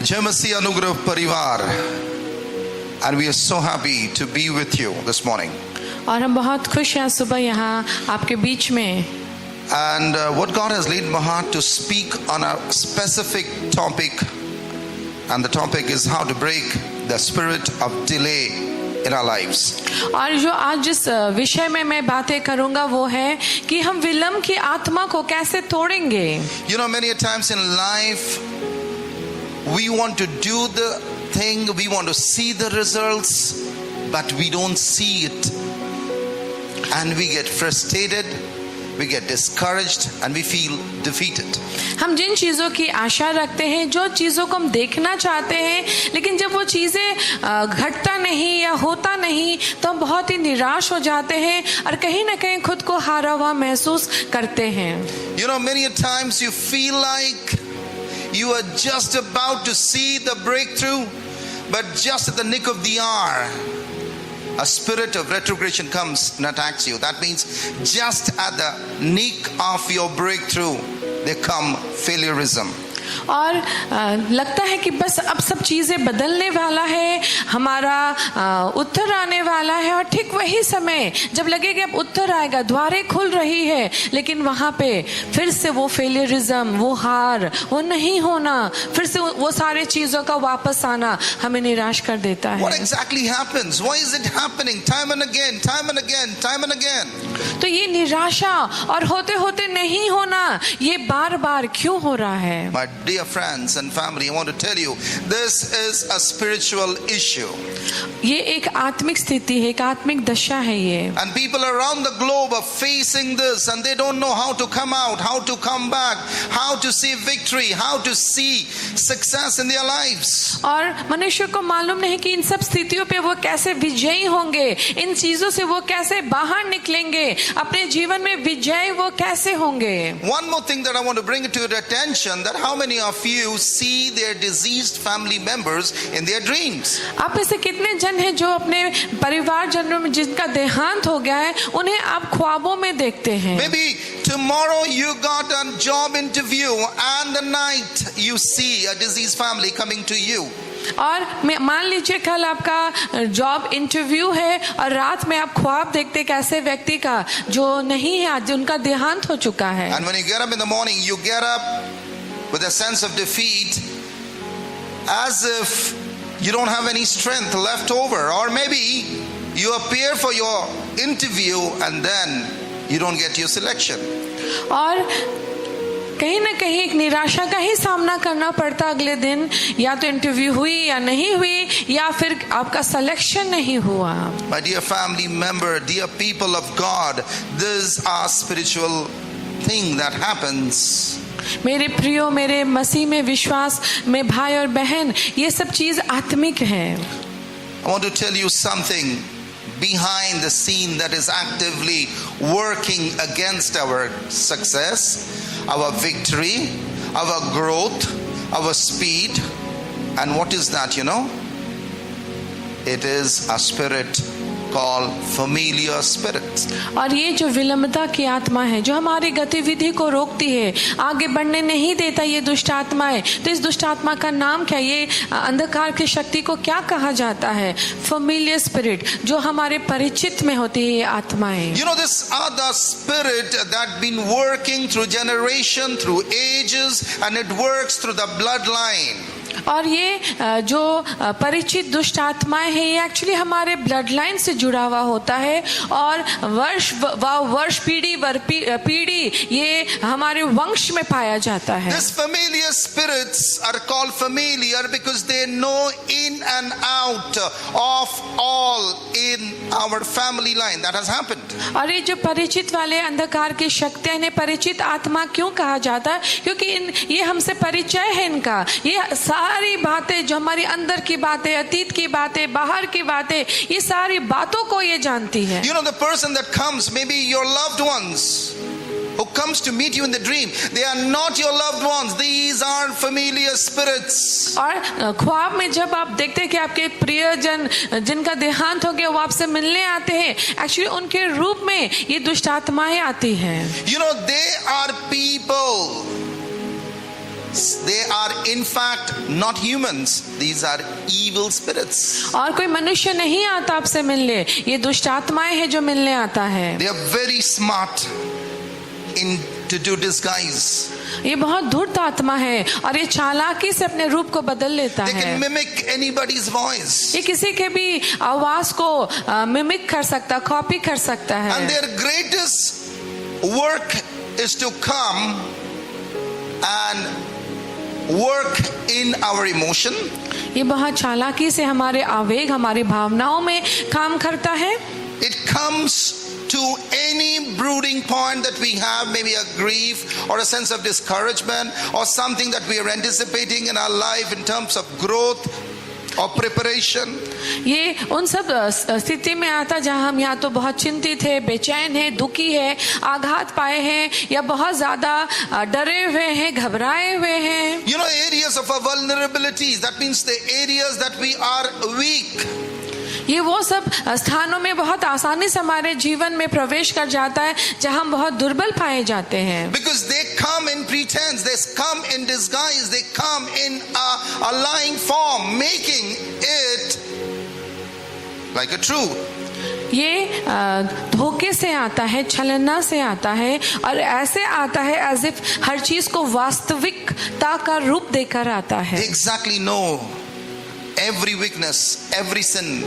Jemasi Anugrah Parivar, and we are so happy to be with you this morning. और हम बहुत खुश हैं सुबह यहाँ आपके बीच में. And what God has laid my heart to speak on a specific topic, and the topic is how to break the spirit of delay in our lives. और जो आज जिस विषय में मैं बातें करूंगा वो है कि हम विलंब की आत्मा को कैसे तोड़ेंगे. You know, many a times in life we want to do the thing, we want to see the results, but we don't see it, and we get frustrated, we get discouraged, and we feel defeated. हम जिन चीज़ों की आशा रखते हैं, जो चीज़ों को हम देखना चाहते हैं, लेकिन जब वो चीज़ें घटता नहीं या होता नहीं तो हम बहुत ही निराश हो जाते हैं और कहीं ना कहीं खुद को हारा हुआ महसूस करते हैं. You know, many a times you feel like you are just about to see the breakthrough, but just at the nick of the hour, a spirit of retrogression comes and attacks you. That means just at the nick of your breakthrough, they come failureism. और लगता है कि बस अब सब चीज़ें बदलने वाला है, हमारा उत्तर आने वाला है, और ठीक वही समय जब लगे कि अब उत्तर आएगा, द्वारें खुल रही है, लेकिन वहाँ पे फिर से वो फेलियरिज्म, वो हार, वो नहीं होना, फिर से वो सारे चीज़ों का वापस आना हमें निराश कर देता है. What exactly happens? Why is it happening time and again, time and again, time and again? तो ये निराशा और होते होते नहीं होना, ये बार बार क्यों हो रहा है? My dear friends and family, I want to tell you, this is a spiritual issue. ये एक आत्मिक स्थिति है, एक आत्मिक दशा है ये. And people around the globe are facing this, and they don't know how to come out, how to come back, how to see victory, how to see success in their lives. और मनुष्य को मालूम नहीं कि इन सब स्थितियों पे वो कैसे विजयी होंगे, इन चीजों से वो कैसे बाहर निकलेंगे, अपने जीवन में विजयी वो कैसे होंगे. One more thing that I want to bring to your attention, that how many of you see their deceased family members in their dreams? आप में से कितने जन हैं जो अपने परिवार जनों में जिनका देहांत हो गया है उन्हें आप ख्वाबों में देखते हैं. Maybe tomorrow you got a job interview, and the night you see a deceased family coming to you. और मान लीजिए कल आपका जॉब इंटरव्यू है और रात में आप ख्वाब देखते एक ऐसे व्यक्ति का जो नहीं है, आज उनका देहांत हो चुका है. And when you get up in the morning, you get up with a sense of defeat, as if you don't have any strength left over. Or maybe you appear for your interview and then you don't get your selection. और कहीं ना कहीं एक निराशा का ही सामना करना पड़ता अगले दिन, या तो इंटरव्यू हुई या नहीं हुई, या फिर आपका सिलेक्शन नहीं हुआ. My dear family member, dear people of God, this is a spiritual thing that happens. मेरे प्रियो, मेरे मसीह में विश्वास में भाई और बहन, ये सब चीज आत्मिक है. I want to tell you something behind the scene that is actively working against our success, our victory, our growth, our speed. And what is that, you know? It is a spirit called familiar spirits. और ये जो विलंबता की आत्मा है जो हमारी गतिविधि को रोकती है, आगे बढ़ने नहीं देता, ये दुष्ट आत्मा है. तो इस दुष्ट आत्मा का नाम क्या, ये अंधकार की शक्ति को क्या कहा जाता है? फेमिलियर स्पिरिट, जो हमारे परिचित में होती है ये आत्माएं. You know, this other spirit that been working through generation, through ages, and it works through the bloodline. और ये जो परिचित दुष्ट आत्माएं हैं ये एक्चुअली हमारे ब्लड लाइन से जुड़ा हुआ होता है, और वर्ष पीढ़ी ये हमारे वंश में पाया जाता है. These familiar spirits are called familiar because they know in and out of all in our family line. That has happened. और ये जो परिचित वाले अंधकार की शक्तियां, इन्हें परिचित आत्मा क्यों कहा जाता है? क्योंकि ये हमसे परिचय है इनका. ये सारी बातें जो हमारी अंदर की बातें, अतीत की बातें, बाहर की बातें, ये सारी बातों को ये जानती है. You know, the person that comes, maybe your loved ones, who comes to meet you in the dream, they are not your loved ones. These are familiar spirits. और ख्वाब में जब आप देखते हैं कि आपके प्रियजन जिनका देहांत हो गया वो आपसे मिलने आते हैं, एक्चुअली उनके रूप में ये दुष्ट आत्माएं आती हैं. You know, they are people They are in fact not humans. These are evil spirits. और कोई मनुष्य नहीं आता आपसे मिलने, ये दुष्ट आत्माएं हैं जो मिलने आता है। They are very smart in to do disguise. ये बहुत धूर्त आत्मा है और ये चालाकी से अपने रूप को बदल लेता They है। can mimic anybody's voice. ये किसी के भी आवाज को मिमिक कर सकता, कॉपी कर सकता है। And their greatest work is to come and work in our emotion. ये बहुत चालाकी से हमारे आवेग, हमारी भावनाओं में काम करता है। It comes to any brooding point that we have, maybe a grief or a sense of discouragement or something that we are anticipating in our life in terms of growth or preparation. ये उन सब स्थिति में आता जहाँ हम या तो बहुत चिंतित है, बेचैन है, दुखी है, आघात पाए हैं या बहुत ज्यादा डरे हुए हैं, घबराए हुए हैं। You know, areas of our vulnerabilities, that means the areas that we are weak. ये वो सब स्थानों में बहुत आसानी से हमारे जीवन में प्रवेश कर जाता है जहाँ हम बहुत दुर्बल पाए जाते हैं। Because they come in pretense, they come in disguise, they come in a lying form, making it like a truth. ये धोखे से आता है, छलना से आता है और ऐसे आता है एज इफ हर चीज को वास्तविकता का रूप देकर आता है। They exactly know every weakness, every sin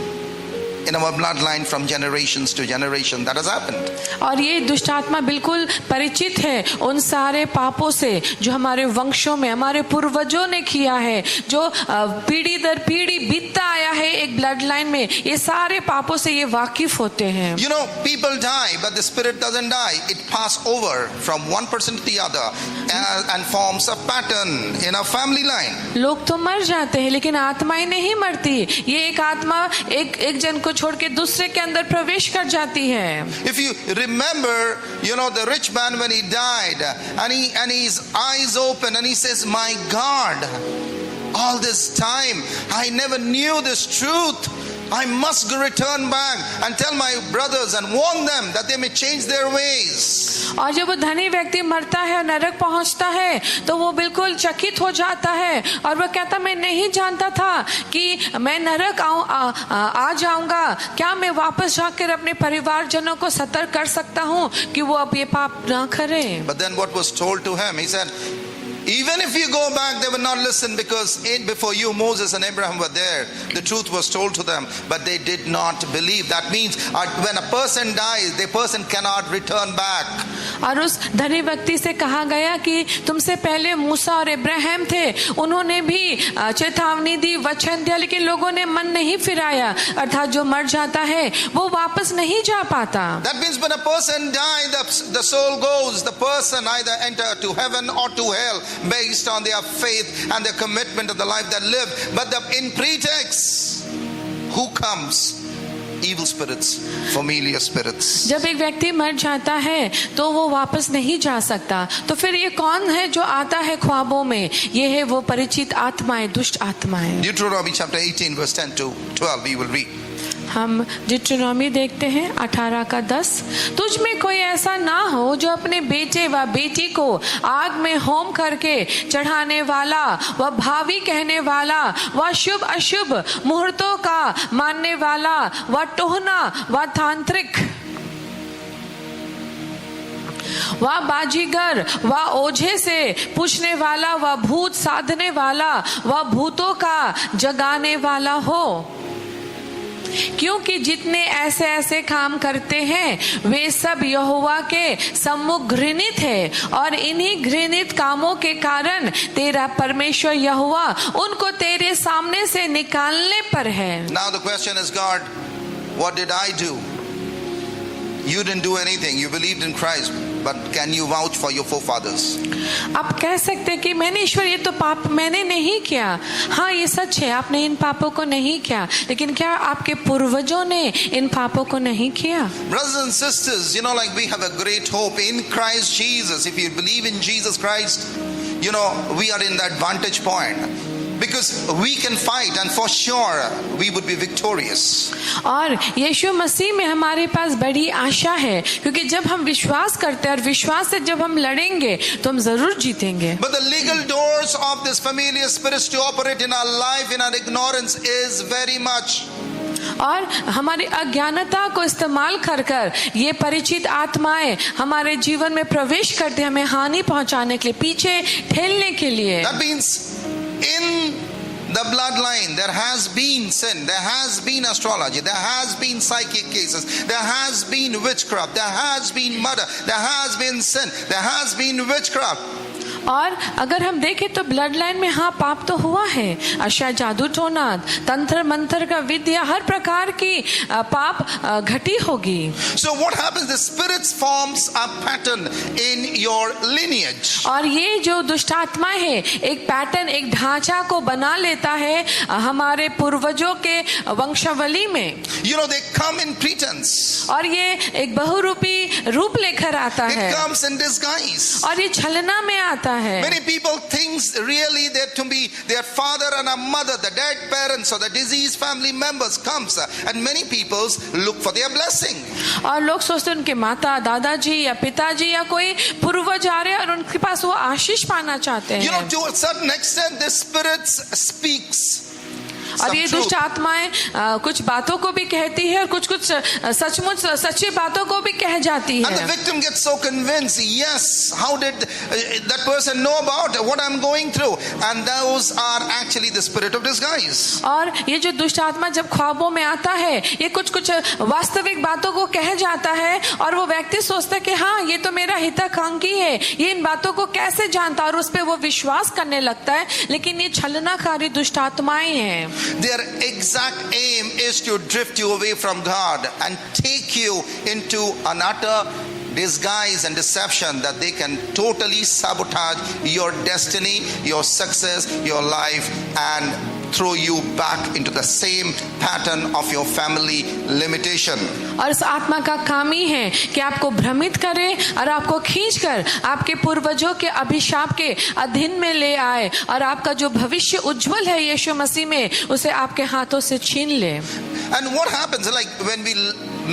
in our bloodline from generations to generation that has happened. और ये दुष्ट आत्मा बिल्कुल परिचित है उन सारे पापों से जो हमारे वंशों में हमारे पूर्वजों ने किया है, जो पीढ़ी दर पीढ़ी बीतता आया है एक ब्लड लाइन में। ये सारे पापों से ये वाकिफ होते हैं। You know, people die, but the spirit doesn't die. It passes over from one person to the other and forms a pattern in a family line. लोग तो मर जाते हैं लेकिन आत्माएं नहीं मरती। ये एक आत्मा एक जन को छोड़ के दूसरे के अंदर प्रवेश कर जाती है। If you remember, you know, the rich man when he died and his eyes open and he says, "My God, all this time I never knew this truth. I must return back and tell my brothers and warn them that they may change their ways." और जब वो धनी व्यक्ति मरता है और नरक पहुंचता है तो वो बिल्कुल चकित हो जाता है और वो कहता, मैं नहीं जानता था कि मैं नरक आ जाऊंगा। क्या मैं वापस जाकर अपने परिवारजनों को सतर्क कर सकता हूँ कि वो अब ये पाप ना करें? But then what was told to him, he said, even if you go back, they will not listen, because before you Moses and Abraham were there. The truth was told to them, but they did not believe. That means when a person dies, the person cannot return back. और उस धनी व्यक्ति से कहा गया कि तुमसे पहले मूसा और इब्राहिम थे, उन्होंने भी चेतावनी दी, वचन दिया, लेकिन लोगों ने मन नहीं फिराया। अर्थात जो मर जाता है वो वापस नहीं जा पाता। That means when a person dies, the soul goes. The person either enter to heaven or to hell, based on their faith and their commitment to the life they live. But in pretext, who comes? Evil spirits, familiar spirits. जब एक व्यक्ति मर जाता है तो वो वापस नहीं जा सकता, तो फिर ये कौन है जो आता है ख्वाबों में? ये है वो परिचित आत्माएं, दुष्ट आत्माएं। Deuteronomy chapter 18 verse 10 to 12 we will read. हम डिट्रोनॉमी देखते हैं 18 का 10। तुझ में कोई ऐसा ना हो जो अपने बेटे व बेटी को आग में होम करके चढ़ाने वाला व भावी कहने वाला व शुभ अशुभ मुहूर्तों का मानने वाला व टोहना व तांत्रिक व बाजीगर व ओझे से पूछने वाला व भूत साधने वाला व भूतों का जगाने वाला हो। क्योंकि जितने ऐसे ऐसे काम करते हैं वे सब यहोवा के सम्मुख घृणित है, और इन्हीं घृणित कामों के कारण तेरा परमेश्वर यहोवा उनको तेरे सामने से निकालने पर है। Now the question is, God, what did I do? You didn't do anything. You believed in Christ, but can you vouch for your forefathers? आप कह सकते कि मैंने ईश्वर ये तो पाप मैंने नहीं किया। हाँ, ये सच है, आपने इन पापों को नहीं किया, लेकिन क्या आपके पूर्वजों ने इन पापों को नहीं किया? Brothers and sisters, you know, like we have a great hope in Christ Jesus. If you believe in Jesus Christ, you know, we are in that vantage point. because we can fight and for sure we would be victorious. और यीशु मसीह में हमारे पास बड़ी आशा है, क्योंकि जब हम विश्वास करते हैं और विश्वास से जब हम लड़ेंगे तो हम जरूर जीतेंगे. But the legal doors of this familiar spirits to operate in our life in our ignorance is very much. और हमारी अज्ञानता को इस्तेमाल कर कर ये परिचित आत्माएं हमारे जीवन में प्रवेश करते हैं, हमें हानि पहुंचाने के लिए, पीछे ठेलने के लिए. That means in the bloodline there has been sin, there has been astrology, there has been psychic cases, there has been witchcraft, there has been murder, there has been sin, there has been witchcraft. और अगर हम देखें तो blood line में हाँ पाप तो हुआ है, अशा जादू टोना तंत्र मंत्र का विद्या हर प्रकार की पाप घटी होगी. So what happens? The spirits forms a pattern in your lineage. और ये जो दुष्ट आत्मा है एक पैटर्न, एक ढांचा को बना लेता है हमारे पूर्वजों के वंशावली में. You know, they come in pretense. और ये एक बहुरूपी रूप लेकर आता है. It comes in disguise. और ये छलना में आता है. Many people think really that to be their father and a mother, the dead parents or the deceased family members comes, and many people look for their blessing. और लोग सोचते हैं उनके माता दादाजी या पिताजी या कोई पूर्वज आ रहे हैं और उनके पास वो आशीष पाना चाहते हैं. You know, to a certain extent, the spirits speaks. और ये दुष्ट आत्माएं कुछ बातों को भी कहती है और कुछ सचमुच सच्ची बातों को भी कह जाती And the है. victim gets so convinced, yes, how did that person know about what I'm going through? And those are actually the spirit of disguise. और ये जो दुष्ट आत्मा जब ख्वाबों में आता है ये कुछ वास्तविक बातों को कह जाता है और वो व्यक्ति सोचता है कि हाँ ये तो मेरा हितकांक्षी है, ये इन बातों को कैसे जानता, और उस पर वो विश्वास करने लगता है. लेकिन ये छलनाकारी दुष्ट आत्माएं हैं. Their exact aim is to drift you away from God and take you into an utter disguise and deception that they can totally sabotage your destiny, your success, your life, and throw you back into the same pattern of your family limitation. और इस आत्मा का काम ही है कि आपको भ्रमित करे और आपको खींचकर आपके पूर्वजों के अभिशाप के अधीन में ले आए और आपका जो भविष्य उज्जवल है यीशु मसीह में उसे आपके हाथों से छीन ले. And what happens, like when we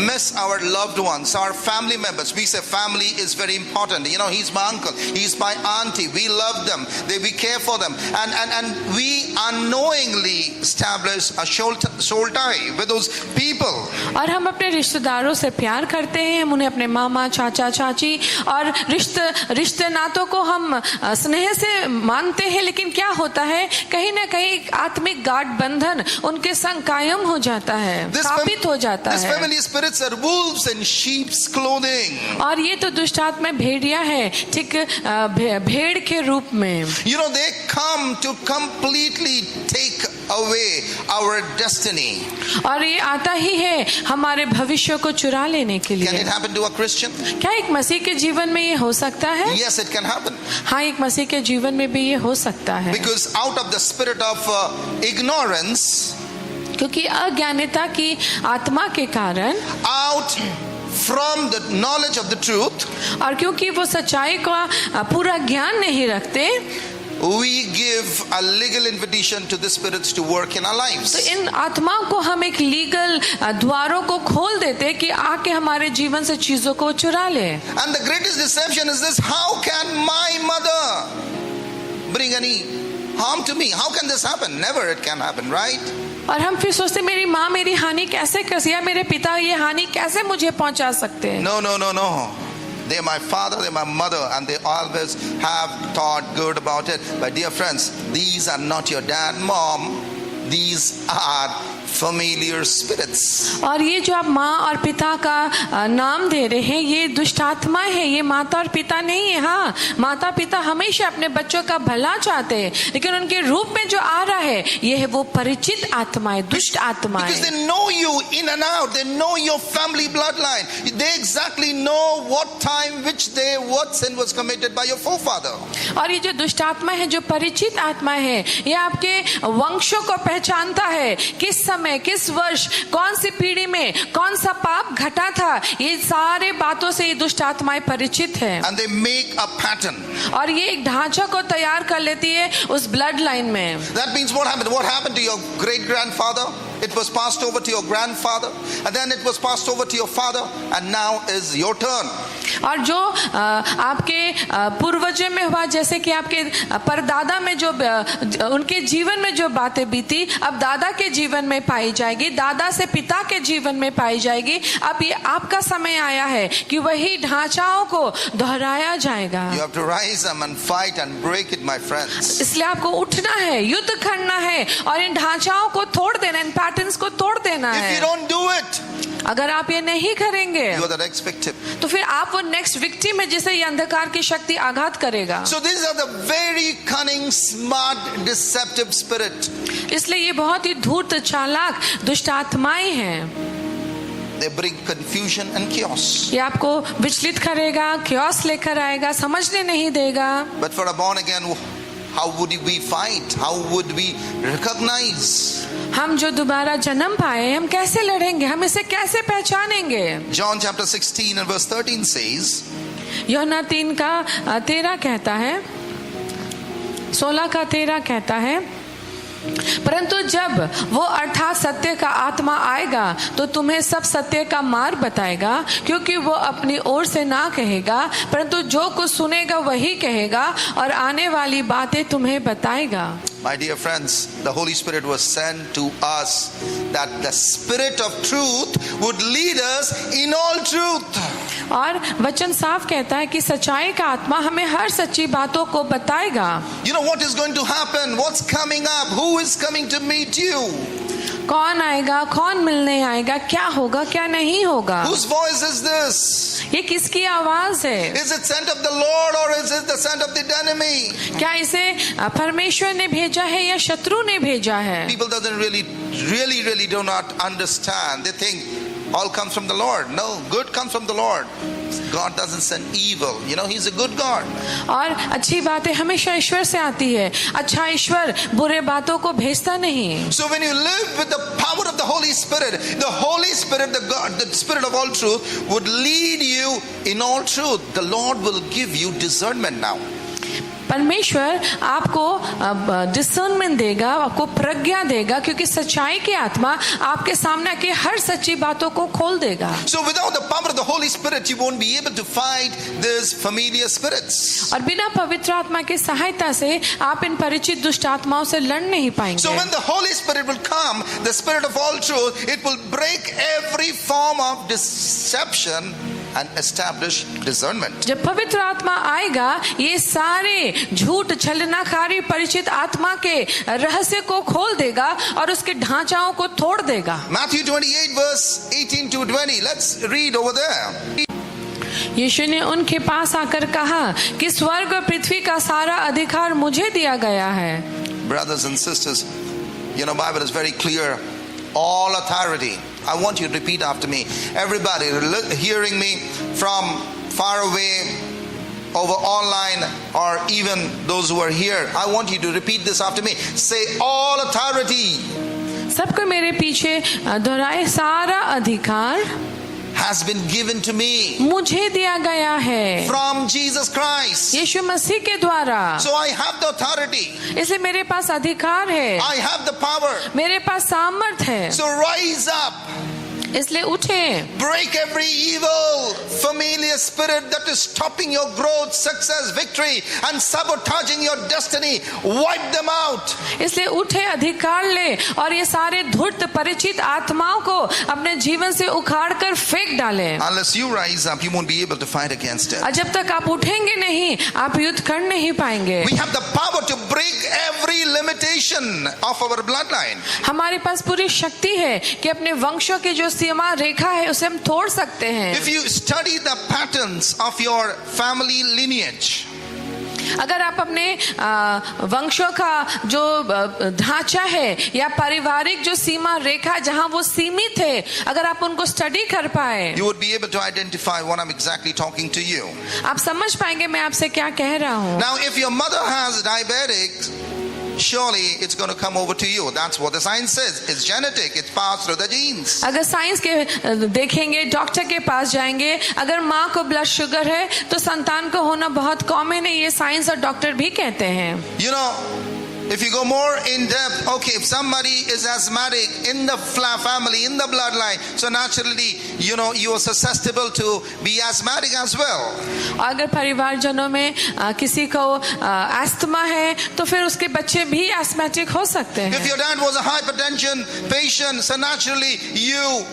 miss our loved ones, our family members, we say family is very important. You know, he's my uncle, he's my auntie, we love them, we care for them, and we unknowingly establish a soul tie with those people. और हम अपने रिश्तेदारों से प्यार करते हैं, हम उन्हें अपने मामा चाचा चाची और रिश्ते नातों को हम स्नेह से मानते हैं. लेकिन क्या होता है, कहीं ना कहीं आत्मिक गाढ़ बंधन उनके संग कायम हो जाता है, स्थापित हो जाता This है. family spirits are wolves in sheep's clothing. और ये तो दुष्ट आत्मा भेड़िया है, ठीक भेड़ के रूप में. You know, they come to completely take away our destiny. और ये आता ही है हमारे भविष्य को चुरा लेने के Can लिए. it happen to a Christian? क्या एक मसीह के जीवन में ये हो सकता है? Yes, it can happen. हाँ, एक मसीह के जीवन में भी ये हो सकता है. Because out of the spirit of ignorance, क्योंकि अज्ञानता की आत्मा के कारण, out from the knowledge of the truth, और क्योंकि वो सच्चाई का पूरा ज्ञान नहीं रखते, we give a legal invitation to the spirits to work in our तो lives. इन आत्माओं को हम एक लीगल द्वारों को खोल देते कि आके हमारे जीवन से चीजों को चुरा ले. And the greatest deception is this: how can my mother bring any harm to me? How can this happen? Never it can happen, right? और हम फिर सोचते मेरी माँ मेरी हानि कैसे कर, या मेरे पिता ये हानि कैसे मुझे पहुंचा सकते हैं. No. They're my father, they're my mother, and they always have thought good about it. But dear friends, these are not your dad, mom. These are familiar spirits. और ये जो आप माँ और पिता का नाम दे रहे हैं ये दुष्ट आत्मा है, ये माता और पिता नहीं है. हाँ, माता पिता हमेशा अपने बच्चों का भला चाहते हैं, लेकिन उनके रूप में जो आ रहा है ये है वो परिचित आत्मा है, दुष्ट आत्मा Because है. they know you in and out. They know your family bloodline. They exactly know what time, which day, what sin was committed by your forefather. और ये जो दुष्ट आत्मा है, जो परिचित आत्मा है, ये आपके वंशों को पहचानता है, किस समय, किस वर्ष, कौन सी पीढ़ी में कौन सा पाप घटा था, ये सारे बातों से ये दुष्ट आत्माएं परिचित है। And they make a pattern. और ये एक ढांचा को तैयार कर लेती है उस ब्लड लाइन में। That means what happened? What happened to your great grandfather? It was passed over to your grandfather, and then it was passed over to your father, and now is your turn. और जो आपके पूर्वजों में हुआ, जैसे कि आपके परदादा में जो उनके जीवन में जो बातें बीती, अब दादा के जीवन में पाई जाएगी, दादा से पिता के जीवन में पाई जाएगी। अब ये आपका समय आया है कि वही ढांचाओं को दोहराया जाएगा। You have to rise up and fight and break it, my friends. इसलिए आपको उठना है, युद्ध करना है और इन ढांचाओं को तोड़ देना, इन पैटर्न्स को तोड़ देना If you है। don't do it, अगर आप ये नहीं करेंगे you are the next victim. तो फिर आप वो नेक्स्ट विक्टिम है जिसे ये अंधकार की शक्ति आघात करेगा। So these are the very cunning, smart, deceptive spirit. इसलिए ये बहुत ही धूर्त, चालाक दुष्ट आत्माएं हैं। They bring confusion and chaos. ये आपको विचलित करेगा, chaos लेकर आएगा, समझने नहीं देगा। But for a born again, how would we fight? How would we recognize? हम जो दोबारा जन्म पाए, हम कैसे लड़ेंगे, हम इसे कैसे पहचानेंगे? John chapter 16 and verse 13 says, यूहन्ना 3:13 कहता है, 16:13 कहता है, परंतु जब वो अर्थात सत्य का आत्मा आएगा तो तुम्हें सब सत्य का मार्ग बताएगा, क्योंकि वो अपनी ओर से ना कहेगा, परंतु जो कुछ सुनेगा वही कहेगा और आने वाली बातें तुम्हें बताएगा। My dear friends, the Holy Spirit was sent to us that the Spirit of truth would lead us in all truth. और वचन साफ कहता है कि सच्चाई का आत्मा हमें हर सच्ची बातों को बताएगा। You know what is going to happen? What's coming up? Who is coming to meet you? कौन आएगा, कौन मिलने आएगा, क्या होगा, क्या नहीं होगा। Whose voice is this? ये किसकी आवाज है? Is it sent of the Lord or is it the sent of the enemy? क्या इसे परमेश्वर ने भेजा है या शत्रु ने भेजा है? People doesn't really do not understand. They think all comes from the Lord. No, good comes from the Lord. God doesn't send evil. You know, He's a good God. और अच्छी बातें हमेशा ईश्वर से आती है। अच्छा ईश्वर बुरे बातों को भेजता नहीं। So when you live with the power of the Holy Spirit, the Holy Spirit, the God, the Spirit of all truth would lead you in all truth. The Lord will give you discernment now. परमेश्वर आपको discernment देगा, आपको प्रज्ञा देगा, क्योंकि सच्चाई की आत्मा आपके सामने के हर सच्ची बातों को खोल देगा। So without the power of the Holy Spirit, you won't be able to fight these familiar spirits. और बिना पवित्र आत्मा की सहायता से आप इन परिचित दुष्ट आत्माओं से लड़ नहीं पाएंगे। So when the Holy Spirit will come, the Spirit of all truth, it will break every form of deception and establish discernment. जब पवित्र आत्मा आएगा, ये सारे झूठ, छलनाकारी परिचित आत्मा के रहस्य को खोल देगा और उसके ढांचाओं को तोड़ देगा। Matthew 28 verse 18 to 20. Let's read over there. यीशु ने उनके पास आकर कहा कि स्वर्ग और पृथ्वी का सारा अधिकार मुझे दिया गया है। Brothers and sisters, you know, Bible is very clear. All authority. I want you to repeat after me. Everybody hearing me from far away, over online, or even those who are here, I want you to repeat this after me. Say, all authority सबको मेरे पीछे दोहराए, सारा अधिकार has been given to me मुझे दिया गया है from Jesus Christ. यीशु मसीह के द्वारा। So I have the authority. इसलिए मेरे पास अधिकार है, I have the power. मेरे पास सामर्थ है। So rise up. इसलिए उठे, Break every evil familiar spirit that is stopping your growth, success, victory and sabotaging your destiny. Wipe them out. इसलिए उठे, अधिकार ले और ये सारे धूर्त परिचित आत्माओं को अपने जीवन से उखाड़ कर फेंक डाले। Unless you rise up, you won't be able to fight against it. और जब तक आप उठेंगे नहीं, आप युद्ध कर नहीं पाएंगे। We have the power to break every limitation of our bloodline. हमारे पास पूरी शक्ति है कि अपने वंशों की जो सीमा रेखा है उसे हम तोड़ सकते हैं। If you study the patterns of your family lineage, अगर आप अपने वंशों का जो ढांचा है या पारिवारिक जो सीमा रेखा जहां वो सीमित है, अगर आप उनको स्टडी कर पाए, you would be able to identify what I'm exactly talking to you. आप समझ पाएंगे मैं आपसे क्या कह रहा हूँ। Now, if your mother has diabetic, surely it's going to come over to you. That's what the science says. It's genetic. It's passed through the genes. अगर साइंस के देखेंगे, डॉक्टर के पास जाएंगे, अगर माँ को ब्लड शुगर है तो संतान को होना बहुत कॉमन है, ये साइंस और डॉक्टर भी कहते हैं. You know, if you go more in depth, okay, if somebody is asthmatic in the family, in the bloodline, so naturally, you know, you are susceptible to be asthmatic as well. अगर परिवारजनों में किसी को asthma है तो फिर उसके बच्चे भी एस्थमेटिक हो सकते हैं. If your dad was a hypertension patient, so naturally you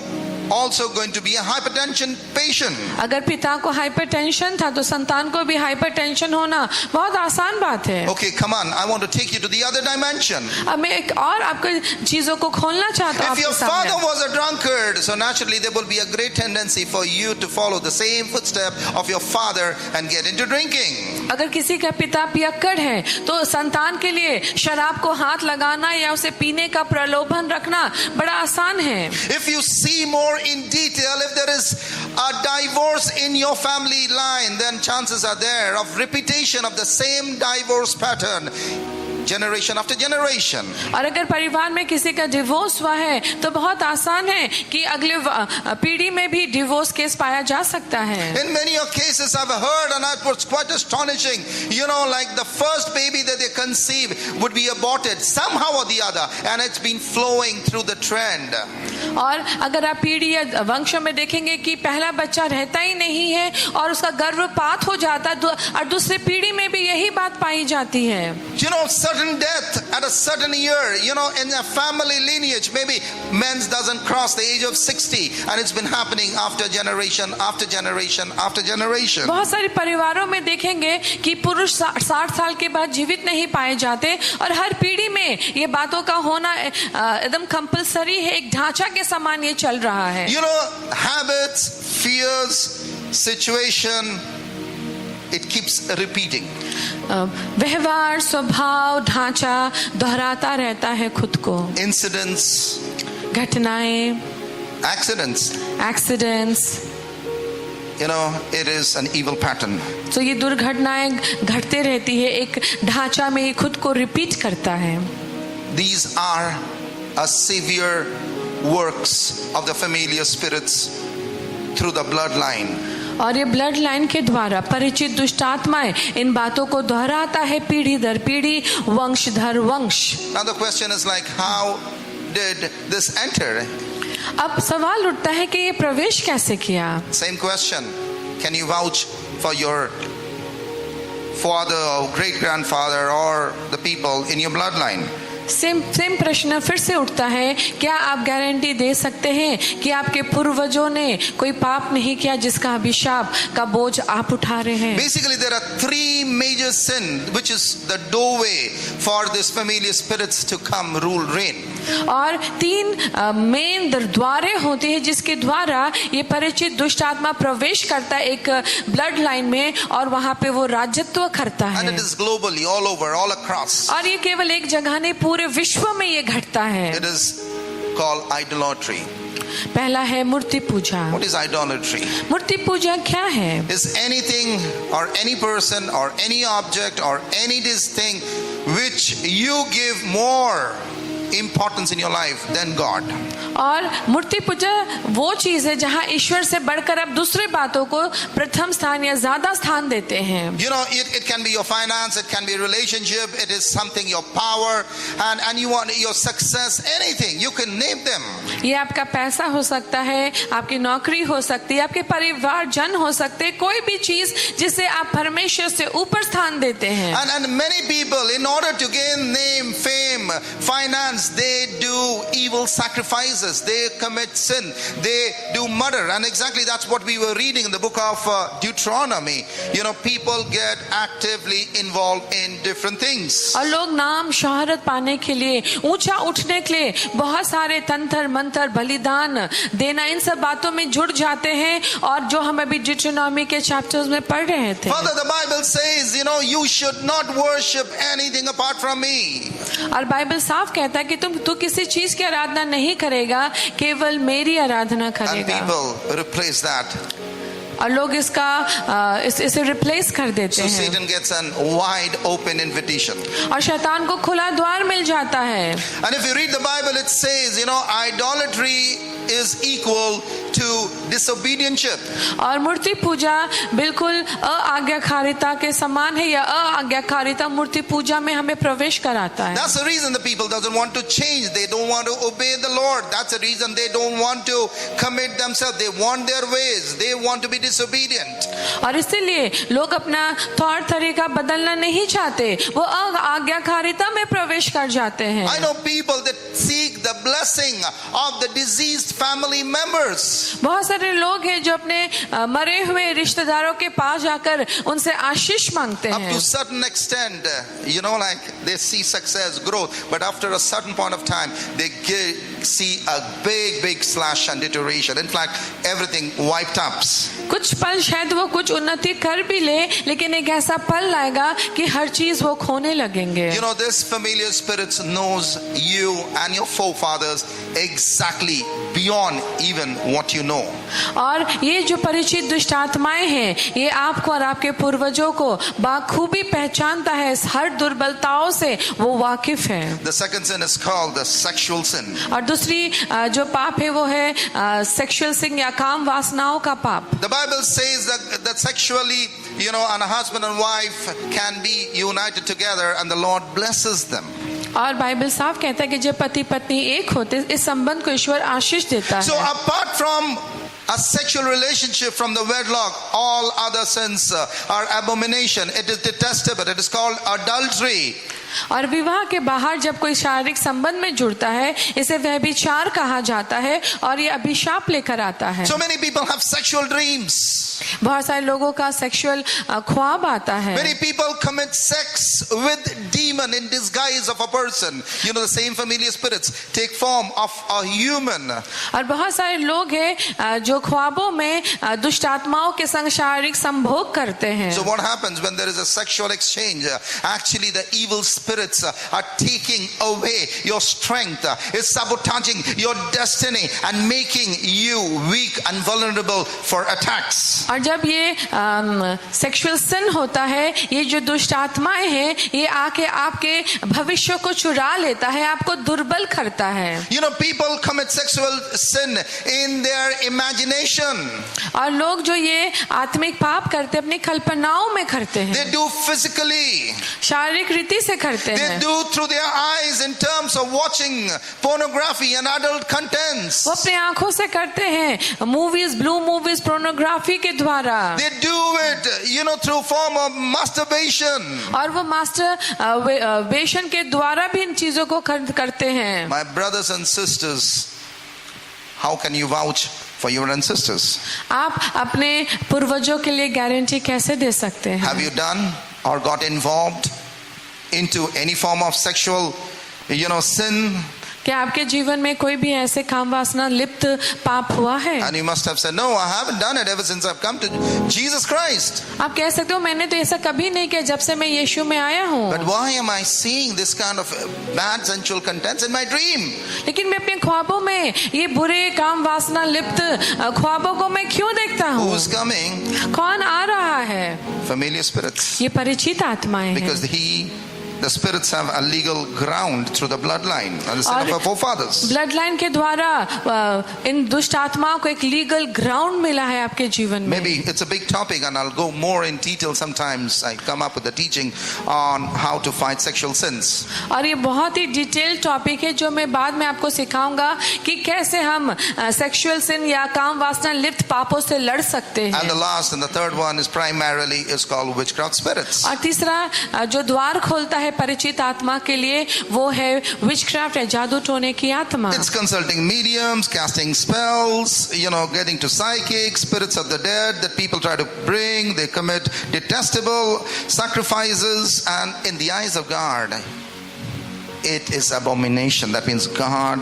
also going to be a hypertension patient. अगर पिता को हाइपरटेंशन था तो संतान को भी हाइपरटेंशन होना बहुत आसान बात है. Okay, come on, I want to take you to the other dimension. अब मैं एक और आपको चीजों को खोलना चाहता हूँ If your आपके father सामने. was a drunkard, so naturally there will be a great tendency for you to follow the same footstep of your father and get into drinking. अगर किसी का पिता पियक्कड़ है तो संतान के लिए शराब को हाथ लगाना या उसे पीने का प्रलोभन रखना बड़ा आसान है. If you see more in detail, if there is a divorce in your family line, then chances are there of repetition of the same divorce pattern generation after generation. और अगर परिवार में किसी का डिवोर्स हुआ है तो बहुत आसान है कि अगले पीढ़ी में भी डिवोर्स केस पाया जा सकता है. In many of cases I've heard, and it was quite astonishing, you know, like the first baby that they conceive would be aborted somehow or the other, and it's been flowing through the trend. और अगर आप पीढ़ी या वंश में देखेंगे कि पहला बच्चा रहता ही नहीं है और उसका गर्भपात हो जाता है और दूसरी पीढ़ी में भी यही बात पाई जाती है. You know, sudden death at a certain year, you know, in a family lineage, maybe men doesn't cross the age of 60, and it's been happening after generation after generation after generation. बहुत सारे परिवारों में देखेंगे कि पुरुष 60 साल के बाद जीवित नहीं पाए जाते और हर पीढ़ी में ये बातों का होना एकदम कंपलसरी है, एक ढांचा के समान ये चल रहा है. You know, habits, fears, situation, it keeps repeating. व्यवहार, स्वभाव, ढांचा दोहराता रहता है खुद को. Incidents, घटनाएं, accidents, accidents, you know, it is an evil pattern. तो ये दुर्घटनाएं घटते रहती है, एक ढांचा में खुद को रिपीट करता है. These are a severe works of the familiar spirits through the bloodline. और ये ब्लड लाइन के द्वारा परिचित दुष्ट आत्माएं इन बातों को दोहराता है पीढ़ी दर पीढ़ी, वंश दर वंश. Now the question is like, how did this enter? अब सवाल उठता है कि ये प्रवेश कैसे किया. Same question. Can you vouch for your father or great grandfather or the people in your bloodline? Same प्रश्न फिर से उठता है, क्या आप गारंटी दे सकते हैं कि आपके पूर्वजों ने कोई पाप नहीं किया जिसका अभिशाप का बोझ आप उठा रहे हैं. Basically there are three major sins which is the doorway for this familiar spirits to come rule reign. और 3 मेन द्वारे होते हैं जिसके द्वारा ये परिचित दुष्ट आत्मा प्रवेश करता है एक ब्लड लाइन में और वहां पे वो राजत्व करता And है. it is globally, all over, all across. और ये केवल एक जगह नहीं, पूरे विश्व में ये घटता है. It is called idolatry. पहला है मूर्ति पूजा. What is idolatry? मूर्ति पूजा क्या है? Is anything or any person or any object or any this thing which you give more importance in your life than God. और मूर्ति पूजा वो चीज है जहाँ ईश्वर से बढ़कर आप दूसरे बातों को प्रथम स्थान या ज्यादा स्थान देते हैं. You know, it can be your finance, it can be relationship, it is something, your power, and you want your success, anything, you can name them. ये आपका पैसा हो सकता है, आपकी नौकरी हो सकती है, आपके परिवार जन हो सकते हैं, कोई भी चीज जिसे आप परमेश्वर से ऊपर स्थान देते हैं. And many people, in order to gain name, fame, finance, they do evil sacrifices, they commit sin, they do murder, and exactly that's what we were reading in the book of Deuteronomy. You know, people get actively involved in different things. और लोग नाम शोहरत पाने के लिए, ऊंचा उठने के लिए बहुत सारे तंत्र मंत्र, बलिदान देना, इन सब बातों में जुड़ जाते हैं. और जो हम अभी डिट्रोनॉमी के चैप्टर्स में पढ़ रहे थे, Further, the Bible says, you know, you should not worship anything apart from me. और बाइबल साफ कहता है कि तू किसी चीज की आराधना नहीं करेगा, केवल मेरी आराधना And करेगा. people replace that और लोग इसे रिप्लेस कर देते So हैं Satan gets an wide open invitation. और शैतान को खुला द्वार मिल जाता है। And if you read the Bible, it says, idolatry is equal to disobedience. और मूर्ति पूजा बिल्कुल अआज्ञाकारिता के समान है, या अआज्ञाकारिता मूर्ति पूजा में हमें प्रवेश कराता है। That's the reason the people doesn't want to change. They don't want to obey the Lord. That's the reason they don't want to commit themselves. They want their ways. They want to be disobedient. और इसीलिए लोग अपना तौर तरीका बदलना नहीं चाहते, वो अआज्ञाकारिता में प्रवेश कर जाते हैं। I know people that seek the blessing of the deceased family members. बहुत सारे लोग हैं जो अपने मरे हुए रिश्तेदारों के पास जाकर उनसे आशीष मांगते Up हैं। to a certain extent, like they see success, growth, but after a certain point of time, they see a big slash and deterioration. In fact, everything wiped up. कुछ पल शायद वो कुछ उन्नति कर भी ले, लेकिन एक ऐसा पल आएगा कि हर चीज वो खोने लगेंगे। This familiar spirit knows you and your forefathers exactly beyond even what you know. और ये जो परिचित दुष्ट आत्माएं हैं, ये आपको और आपके पूर्वजों को बाखूबी पहचानता है, इस हर दुर्बलताओं से वो वाकिफ है। The second sin is called the sexual sin. और दूसरी जो पाप है वो है सेक्सुअल सिन या काम वासनाओं का पाप। The Bible says that sexually, and a husband and wife can be united together and the Lord blesses them. और बाइबल साफ कहता है कि जब पति पत्नी एक होते, इस संबंध को ईश्वर आशीष देता So है। apart from a sexual relationship from the wedlock, all other sins are abomination. It is detestable. It is called adultery. और विवाह के बाहर जब कोई शारीरिक संबंध में जुड़ता है, इसे व्यभिचार कहा जाता है और ये अभिशाप लेकर आता है। So many people have sexual dreams. बहुत सारे लोगों का सेक्सुअल ख्वाब आता है। Many people commit sex with demon in disguise of a person. The same familiar spirits take form of a human. और बहुत सारे लोग हैं जो ख्वाबों में दुष्ट आत्माओं के संग शारीरिक संभोग करते हैं। So what happens when there is a sexual exchange? Actually, the evil spirits are taking away your strength, is sabotaging your destiny and making you weak and vulnerable for attacks. और जब ये सेक्सुअल सिन होता है, ये जो दुष्ट आत्माएं हैं, ये आके आपके भविष्य को चुरा लेता है, आपको दुर्बल करता है। People commit sexual sin in their imagination. और लोग जो ये आत्मिक पाप करते अपनी कल्पनाओं में करते हैं। They do physically. शारीरिक रीति से करते They हैं। do through their eyes in terms of watching pornography and adult contents. वो अपनी आंखों से करते हैं, मूवीज, ब्लू मूवीज, पोर्नोग्राफी के द्वारा। They do it, through form of masturbation. और वो मास्टरबेशन के द्वारा भी इन चीजों को करते हैं। My brothers and sisters, how can you vouch for your ancestors? आप अपने पूर्वजों के लिए गारंटी कैसे दे सकते हैं? Have you done or got involved into any form of sexual, sin? क्या आपके जीवन में कोई भी ऐसे काम वासना लिप्त पाप हुआ है? And you must have said, no, I haven't done it ever since I've come to Jesus Christ. आप कह सकते हो मैंने तो ऐसा कभी नहीं किया जब से मैं यीशु में आया हूँ। But why am I seeing this kind of bad sensual contents in my dream? लेकिन मैं अपने ख्वाबों में ये बुरे काम वासना लिप्त ख्वाबों को मैं क्यों देखता हूँ? Who's coming? कौन आ रहा है? Familiar spirits. ये परिचित आत्माएं हैं। Because the spirits have a legal ground through the bloodline and the sin of our forefathers. Blood line के द्वारा इन दुष्ट आत्माओं को एक लीगल ग्राउंड मिला है आपके जीवन में। Maybe it's a big topic and I'll go more in detail sometimes. I come up with a teaching on how to fight sexual sins. और ये बहुत ही डिटेल टॉपिक है जो मैं बाद में आपको सिखाऊंगा कि कैसे हम सेक्सुअल सिन या काम वासना लिप्त पापों से लड़ सकते हैं। And the last and the third one is primarily called witchcraft spirits. और तीसरा जो द्वार खोलता है परिचित आत्मा के लिए वो है विचक्राफ्ट या जादू टोने की आत्मा। It's consulting mediums, casting spells, getting to psychics, spirits of the dead that people try to bring. They commit detestable sacrifices, and in the eyes of God, it is abomination. That means God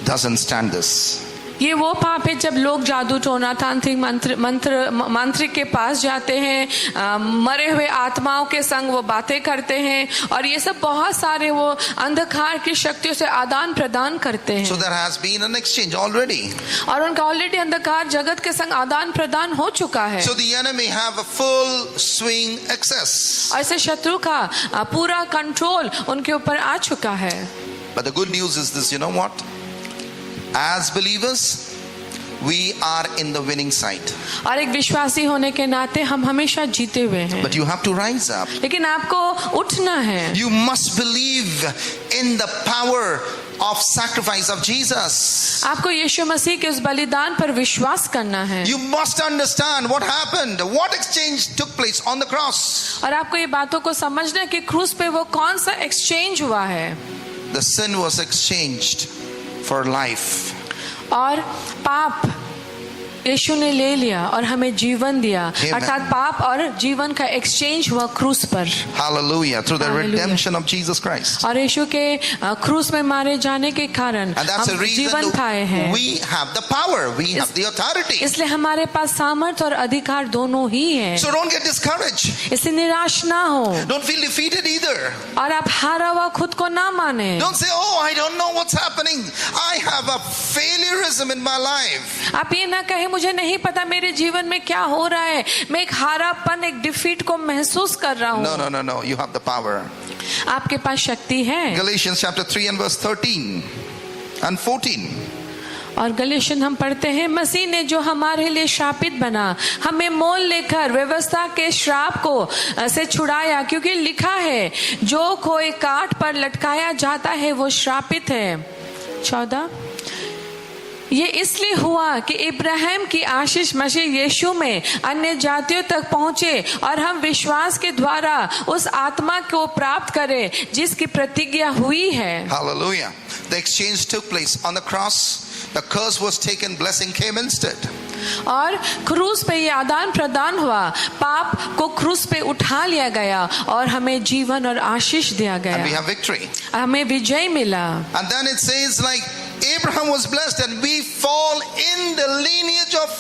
doesn't stand this. ये वो पाप है जब लोग जादू टोना तांत्रिक मांत्रिक के पास जाते हैं, मरे हुए आत्माओं के संग वो बातें करते हैं, और ये सब बहुत सारे वो अंधकार की शक्तियों से आदान प्रदान करते हैं। So there has been an exchange already. और उनका ऑलरेडी अंधकार जगत के संग आदान प्रदान हो चुका है। So the enemy have a full swing access. ऐसे शत्रु का पूरा कंट्रोल उनके ऊपर आ चुका है। But the good news is this, you know what? As believers, we are in the winning side. और एक विश्वासी होने के नाते हम हमेशा जीते हुए हैं। But you have to rise up. लेकिन आपको उठना है। You must believe in the power of sacrifice of Jesus. आपको यीशु मसीह के उस बलिदान पर विश्वास करना है। You must understand what happened, what exchange took place on the cross. और आपको ये बातों को समझना है कि क्रूस पे वो कौन सा एक्सचेंज हुआ है। The sin was exchanged for life. और पाप यीशु ने ले लिया और हमें जीवन दिया। अर्थात पाप और जीवन का एक्सचेंज हुआ क्रूस पर। Hallelujah. Through the redemption of Jesus Christ. और यीशु के क्रूस में मारे जाने के कारण And that's the हम reason जीवन पाए हैं। we have the power, we have the authority. इसलिए हमारे पास सामर्थ्य और अधिकार दोनों ही है। So don't get discouraged. इसलिए निराश ना हो Don't feel defeated either. और आप हारा हुआ खुद को ना माने। Don't say, oh, I don't know what's happening. I have a failureism in my life. आप ये ना कहे मुझे नहीं पता मेरे जीवन में क्या हो रहा है, मैं एक हारापन, एक डिफीट को महसूस कर रहा हूँ। No. You have the power. आपके पास शक्ति है। Galatians chapter 3 and verse 13 and 14. और गलेशियन हम पढ़ते हैं, मसीह ने जो हमारे लिए श्रापित बना हमें मोल लेकर व्यवस्था के श्राप को से छुड़ाया, क्योंकि लिखा है जो कोई काट पर लटकाया जाता है वो श्रापित है। 14 ये इसलिए हुआ कि इब्राहिम की आशीष मसीह यीशु में अन्य जातियों तक पहुंचे और हम विश्वास के द्वारा उस आत्मा को प्राप्त करें जिसकी प्रतिज्ञा हुई है। Hallelujah. The exchange took place on the cross. The curse was taken, blessing came instead. और क्रूस पे ये आदान प्रदान हुआ, पाप को क्रूस पे उठा लिया गया और हमें जीवन और आशीष दिया And we गया, have victory. हमें विजय मिला। And then it says like Abraham was blessed and we fall in the lineage of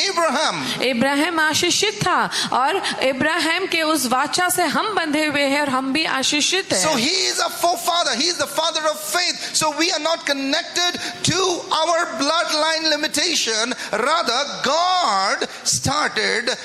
Abraham. Ibrahim आशीषित था और इब्राहिम के उस वाचा से हम बंधे हुए हैं और हम भी आशीषित So हैं। he is a forefather. He is the father of faith. So we are not connected to our bloodline limitation. Rather, God started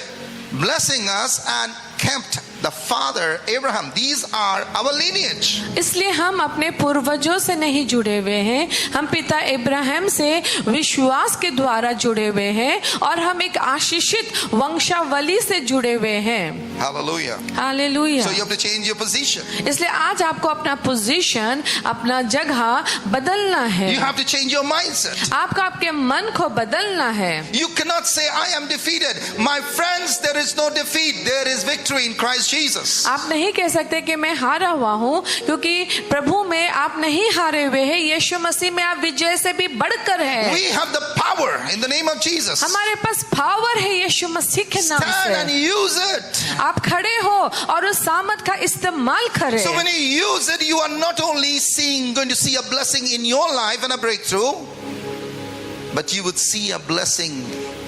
blessing us and kept the father Abraham. These are our lineage. इसलिए हम अपने पूर्वजों से नहीं जुड़े हुए हैं, हम पिता इब्राहिम से विश्वास के द्वारा जुड़े हुए हैं और हम एक आशीषित वंशावली से जुड़े हुए हैं। Hallelujah. Hallelujah. So you have to change your position. इसलिए आज आपको अपना पोजीशन, अपना जगह बदलना है। You have to change your mindset. आपको आपके मन को बदलना है। You cannot say, I am defeated. My friends, there is no defeat. There is victory in Christ Jesus. आप नहीं कह सकते कि मैं हारा हुआ हूँ, क्योंकि प्रभु में आप नहीं हारे हुए हैं, यीशु मसीह में आप विजय से भी बढ़कर हैं। We have the power in the name of Jesus. हमारे पास पावर है यीशु मसीह के नाम Stand and से। use it. आप खड़े हो और उस सामर्थ का इस्तेमाल करें। So when you use it, you are not only going to see a blessing in your life and a breakthrough, but you would see a blessing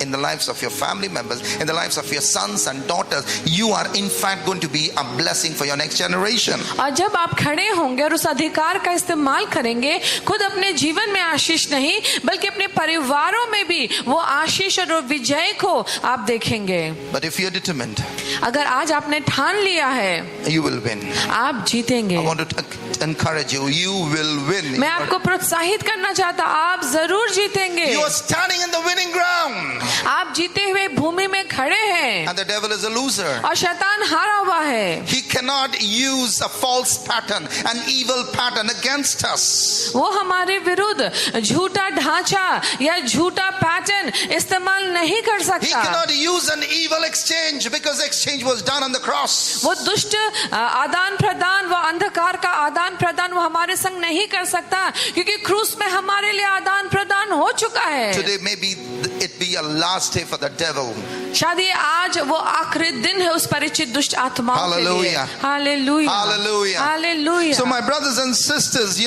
in the lives of your family members, in the lives of your sons and daughters. You are in fact going to be a blessing for your next generation. और जब आप खड़े होंगे और उस अधिकार का इस्तेमाल करेंगे, खुद अपने जीवन में आशीष नहीं बल्कि अपने परिवारों में भी वो आशीष और विजय को आप देखेंगे। But if you're determined, अगर आज आपने ठान लिया है, you will win. आप जीतेंगे। I want to encourage you. You will win. मैं आपको प्रोत्साहित करना चाहता, आप जरूर जीतेंगे। You are standing in the winning ground. आप जीते हुए भूमि में खड़े हैं And the devil is a loser. और शैतान हारा हुआ है। He cannot use a false pattern, an evil pattern against us. वो हमारे विरुद्ध झूठा ढांचा या झूठा पैटर्न इस्तेमाल नहीं कर He सकता। cannot use an evil exchange because exchange was done on the cross. वो दुष्ट आदान प्रदान, वो अंधकार का आदान प्रदान वो हमारे संग नहीं कर सकता, क्योंकि क्रूस में हमारे लिए आदान प्रदान हो चुका है। Today maybe it be a last day for the devil. शायद ये आज वो आखिरी दिन है उस परिचित दुष्ट आत्माओं के लिए। Hallelujah. Hallelujah, Hallelujah. Hallelujah. So my brothers and sisters,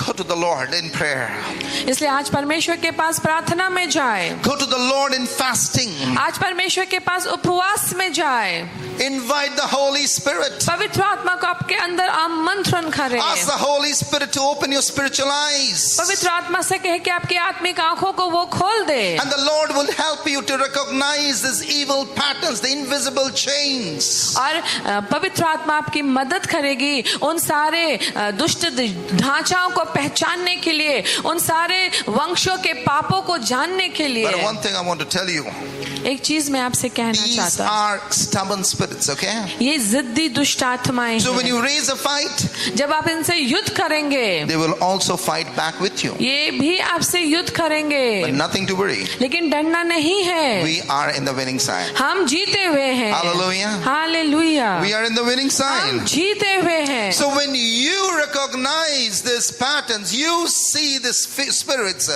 Go to the Lord in prayer. इसलिए आज परमेश्वर के पास प्रार्थना में जाए, Go to the Lord in fasting. आज परमेश्वर के पास उपवास में जाए, Invite the Holy Spirit. पवित्र आत्मा को आपके अंदर आमंत्रण करें। Ask the Holy Spirit to open your spiritual eyes. पवित्र आत्मा से कहे कि आपकी आत्मिक आंखों को वो खोल दे, And the Lord will help you to recognize these evil patterns, the invisible chains. और पवित्र आत्मा आपकी मदद करेगी उन सारे दुष्ट ढांचाओं को पहचानने के लिए, उन सारे वंशों के पापों को जानने के लिए। But one thing I want to tell you, एक चीज मैं आपसे कहना these चाहता हूँ, are stubborn spirits, okay? ये जिद्दी दुष्ट आत्माएं So when हैं। you raise a fight, जब आप इनसे युद्ध करेंगे, they will also fight back with you. ये भी आपसे युद्ध करेंगे, But nothing to worry. लेकिन डरना नहीं है। We are in the winning side. हम जीते हुए हैं। Hallelujah. Hallelujah. We are in the winning हम side. जीते हुए हैं। So when you recognize these patterns, you see these spirits,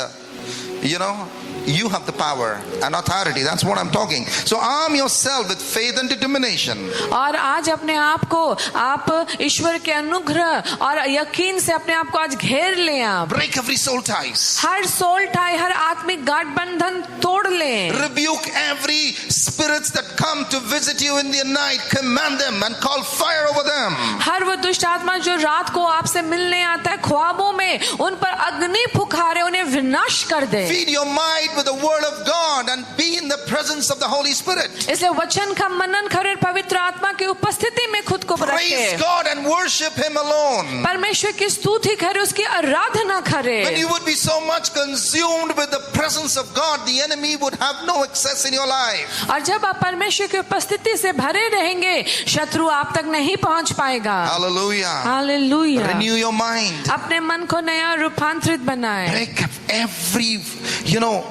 you have the power and authority. That's what I'm talking. So arm yourself with faith and determination. और आज अपने आप को आप ईश्वर के अनुग्रह और यकीन से अपने आप को आज घेर लें। आप Break every soul ties. हर सोल टाई, हर आत्मिक गांठ बंधन तोड़ लें। Rebuke every spirits that come to visit you in the night. Command them and call fire over them. हर वो दुष्ट आत्मा जो रात को आपसे मिलने आता है ख्वाबों में, उन पर अग्नि फुकारे, उन्हें विनाश कर दे। Feed your mind with the word of God and be in the presence of the Holy Spirit. इसलिए वचन का मनन करें, पवित्र आत्मा की उपस्थिति में खुद को Praise रखें। God and worship Him alone. परमेश्वर की स्तुति करें, उसकी आराधना When करें। you would be so much consumed with the presence of God, the enemy would have no access in your life. और जब आप परमेश्वर की उपस्थिति से भरे रहेंगे, शत्रु आप तक नहीं पहुंच पाएगा। Hallelujah. Hallelujah. Renew your mind. अपने मन को नया रूपांतरित बनाए। Break up every,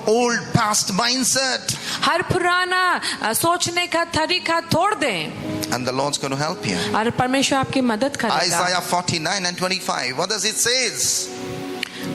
old past mindset. हर पुराना सोचने का तरीका तोड़ दें, And the Lord's going to help you. और परमेश्वर आपकी मदद करेगा। Isaiah 49 and 25. What does it say?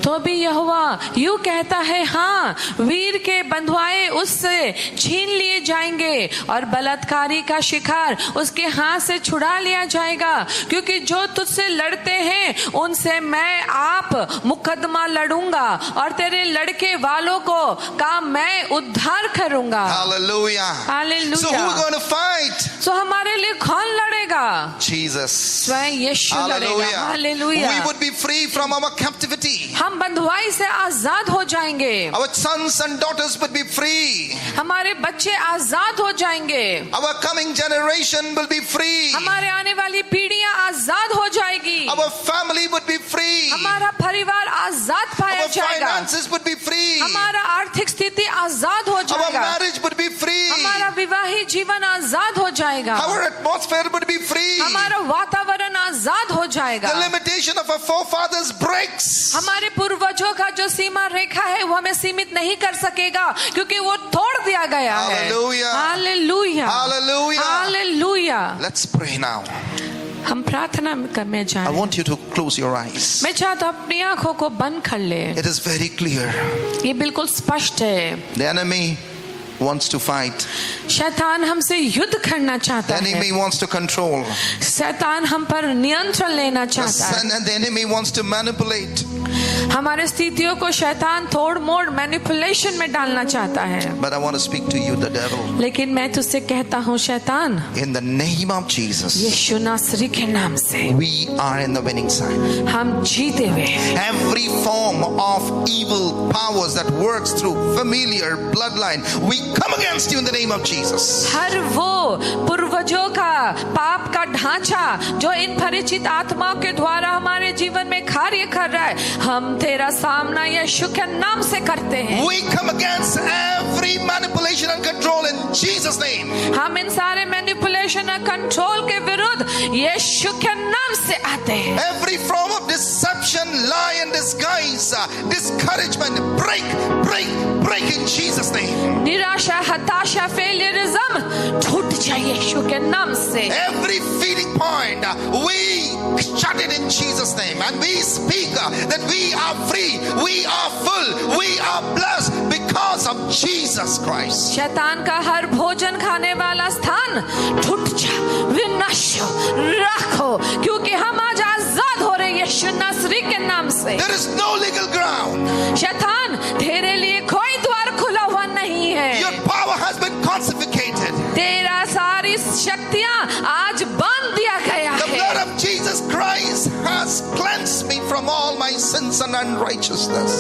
तो भी यहोवा यूं कहता है, हाँ, वीर के बंधुआए उससे छीन लिए जाएंगे और बलात्कारी का शिकार उसके हाथ से छुड़ा लिया जाएगा, क्योंकि जो तुझसे लड़ते हैं उनसे मैं आप मुकदमा लड़ूंगा और तेरे लड़के वालों का मैं उद्धार करूंगा। Hallelujah. Hallelujah. So who's going to fight? तो हमारे लिए कौन लड़ेगा? Jesus. स्वयं यीशु लड़ेगा। Hallelujah. We would be free from our captivity. हम बंधुआई से आजाद हो जाएंगे। Our sons and daughters would be free. हमारे बच्चे आजाद हो जाएंगे। Our coming generation will be free. हमारे आने वाली पीढ़ियां आजाद हो जाएगी। Our family would be free. हमारा परिवार आजाद पाया Our जाएगा। finances would be free. हमारा आर्थिक स्थिति आजाद हो Our जाएगा। marriage would be free. हमारा विवाहित जीवन आजाद हो जाएगा। Our atmosphere would be free. हमारा वातावरण आजाद हो जाएगा। The limitation of our forefathers breaks. हमारे पूर्वजों का जो सीमा रेखा है वो हमें सीमित नहीं कर सकेगा, क्योंकि वो तोड़ दिया गया है। Hallelujah. Hallelujah. Hallelujah. Hallelujah. Let's pray now. हम प्रार्थना करने I जाएं। want you to close your eyes. मैं चाहता हूं अपनी आंखों को बंद कर ले। It is very clear. ये बिल्कुल स्पष्ट है। The enemy wants to fight. शैतान हमसे युद्ध करना The चाहता है। enemy wants to control. शैतान हम पर नियंत्रण लेना चाहता है। And the enemy wants to manipulate. हमारे स्थितियों को शैतान तोड़ मोड़ मैनिपुलेशन में डालना चाहता है। But I want to speak to you, the devil. लेकिन मैं तुझसे कहता हूँ शैतान, In the name of Jesus, यीशु नासरी के नाम से we are in the winning side. हम जीते हुए हैं। Every form of evil powers that works through familiar bloodline, we come against you in the name of Jesus. हर वो पूर्वजों का पाप का ढांचा जो इन परिचित आत्माओं के द्वारा हमारे जीवन में कार्य कर रहा है, हम तेरा सामना यीशु के नाम से करते हैं। We come against every manipulation and control in Jesus' name. हम इन सारे मैनिपुलेशन और कंट्रोल के विरुद्ध यीशु के नाम से आते हैं। Every form of deception, lie and disguise, discouragement, break in Jesus' name. निराशा, हताशा, फेलियरिज्म टूट जाए यीशु के नाम से। Every feeding point, we shut it in Jesus' name, and we speak that we are free, we are full, we are blessed because of Jesus Christ. शैतान का हर भोजन खाने वाला स्थान टूट जा, विनाश हो, राखो, क्योंकि हम आज आजाद हो रहे हैं यीशु नासरी के नाम से। से। There is no legal ground. शैतान, तेरे लिए कोई द्वार खुला हुआ नहीं है। Your power has been confiscated. तेरा सारी शक्तियां आज बांध दिया गया The blood है। of Jesus Christ has cleansed me from all my sins and unrighteousness.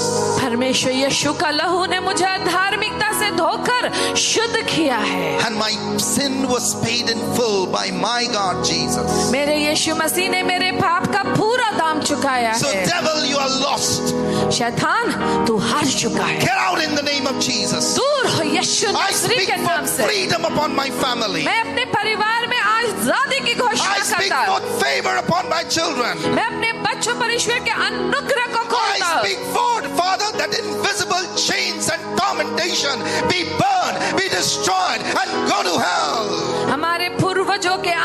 परमेश्वर यीशु का लहू ने मुझे धार्मिकता से धोकर शुद्ध किया है। And my sin was paid in full by my God Jesus. मेरे यीशु मसीह ने मेरे पाप का पूरा दाम चुकाया So है। devil, you are lost. शैतान, तू हार चुका है। Get out in the name of Jesus. दूर हो यीशु I नासरी speak के नाम for से। freedom upon my family. मैं अपने परिवार में आजादी की घोषणा I speak करता हूँ। for favor upon my children. मैं अपने बच्चों पर ईश्वर के अनुग्रह को खोलता I हूँ। speak for, Father, that invisible chains and tormentation be burned, be destroyed, and go to hell. हमारे पूर्वजों के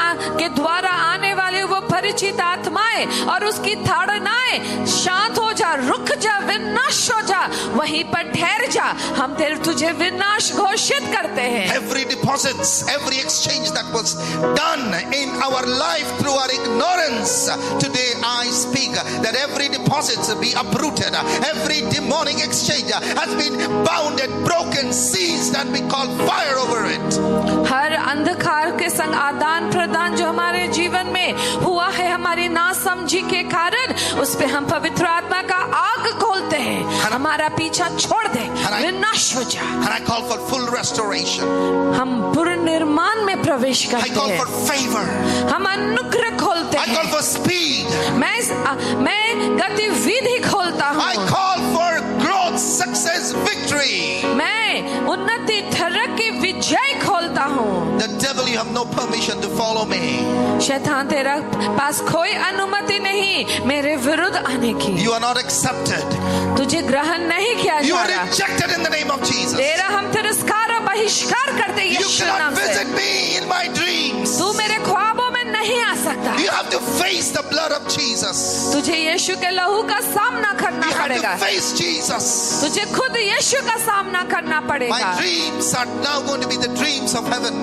द्वारा आने वाले वो परिचित आत्माएं और उसकी ताड़नाएं शांत हो जा, रुक जा, विनाश हो जा, वहीं पर ठहर जा। हम तुझे विनाश घोषित करते हैं। Every deposits, every exchange that was done in our life through our ignorance, today I speak that every deposit be uprooted. Every demonic exchange has been bounded, broken, seized, and we call fire over it. हर अंधकार के संग आदान प्रदान जो हमारे जीवन में हुआ है हमारी नासमझी के कारण, उस पे हम पवित्र आत्मा का आग खोलते हैं। हमारा पीछा छोड़ दे, विनाश हो जा। And I call for full restoration. हम पुनर्निर्माण में प्रवेश I करते call हैं। for favor. हम अनुग्रह खोलते I call हैं। for speed. मैं गतिविधि खोलता I हूँ। call for growth, success, victory. मैं उन्नति, तरक्की, विजय खोलता हूँ। The devil, you have no permission to follow me. शैतान, तेरा पास कोई अनुमति नहीं मेरे विरुद्ध आने की। You are not accepted. तुझे ग्रहण नहीं किया You जा are रहा। rejected in the name of Jesus. तेरा हम तिरस्कार और बहिष्कार करते You यीशु cannot नाम से। visit me in my dreams. तू मेरे ख्वाबों में नहीं आ सकता। You have to face the blood of Jesus. तुझे यीशु के लहू का सामना करना You have पड़ेगा। to face Jesus. तुझे खुद यीशु का सामना करना पड़ेगा। My dreams are now going to be the dreams of heaven.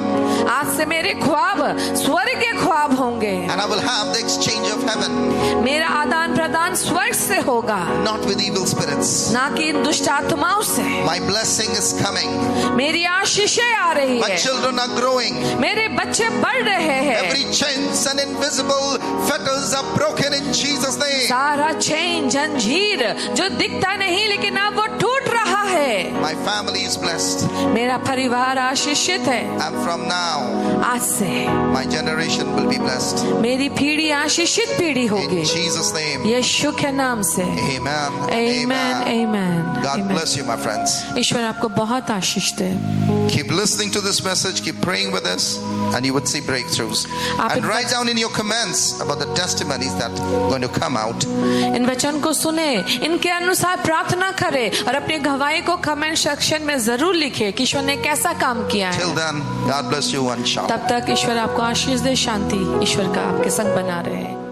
आज से मेरे ख्वाब स्वर्ग के ख्वाब होंगे। And I will have the exchange of heaven, मेरा आदान प्रदान स्वर्ग से होगा, not with evil spirits. ना कि इन दुष्ट आत्माओं से। My blessing is coming. मेरी आशीषें आ रही My है। children are growing. मेरे बच्चे बढ़ रहे हैं। Every chains and invisible fetters are broken in Jesus' name. सारा चेन, जंजीर जो दिखता नहीं लेकिन अब वो टूट रहा है। My family is blessed. मेरा परिवार आशीषित है। And from now, आज से my generation will be blessed. मेरी पीढ़ी आशीषित पीढ़ी होगी। In Jesus' name. यीशु के नाम से। Amen. Amen. Amen. God Amen. bless you, my friends. ईश्वर आपको बहुत आशीष दे। Keep listening to this message, keep praying with us, and you would see breakthroughs. आप And एक write down in your comments about the testimonies that are going to come out. इन वचन को सुने, इनके अनुसार प्रार्थना करें और अपनी गवाही को कमेंट सेक्शन में जरूर लिखे कि ईश्वर ने कैसा काम किया है। Till then, God bless you and shalom. तब तक ईश्वर आपको आशीष दे, शांति ईश्वर का आपके संग बना रहे।